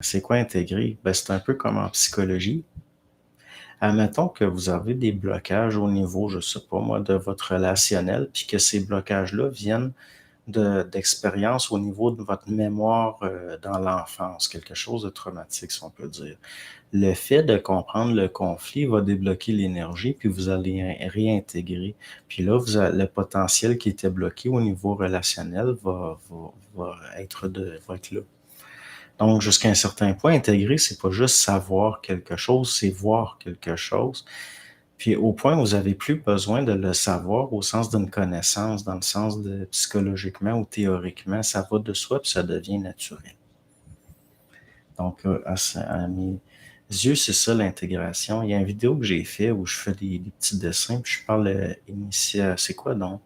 C'est quoi intégrer? Ben, c'est un peu comme en psychologie. Admettons que vous avez des blocages au niveau, je sais pas moi, de votre relationnel, puis que ces blocages-là viennent d'expériences au niveau de votre mémoire dans l'enfance, quelque chose de traumatique, si on peut dire. Le fait de comprendre le conflit va débloquer l'énergie, puis vous allez réintégrer. Puis là, le potentiel qui était bloqué au niveau relationnel va être là. Donc, jusqu'à un certain point, intégrer, c'est pas juste savoir quelque chose, c'est voir quelque chose. Puis au point où vous avez plus besoin de le savoir au sens d'une connaissance, dans le sens de psychologiquement ou théoriquement, ça va de soi puis ça devient naturel. Donc, à mes yeux, c'est ça l'intégration. Il y a une vidéo que j'ai fait où je fais des petits dessins puis je parle c'est quoi donc?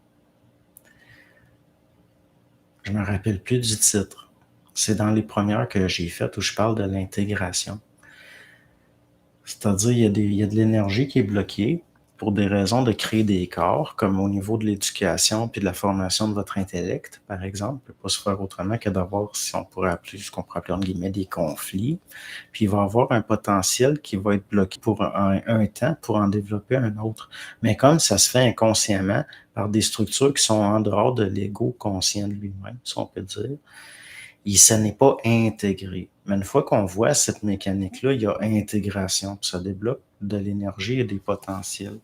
Je me rappelle plus du titre. C'est dans les premières que j'ai faites où je parle de l'intégration. C'est-à-dire, il y a de l'énergie qui est bloquée pour des raisons de créer des corps, comme au niveau de l'éducation puis de la formation de votre intellect, par exemple. Il ne peut pas se faire autrement que d'avoir, si on pourrait appeler, ce qu'on pourrait appeler, entre guillemets, des conflits. Puis il va y avoir un potentiel qui va être bloqué pour un temps pour en développer un autre. Mais comme ça se fait inconsciemment par des structures qui sont en dehors de l'ego conscient de lui-même, si on peut dire, ça n'est pas intégré. Mais une fois qu'on voit cette mécanique-là, il y a intégration, puis ça débloque de l'énergie et des potentiels.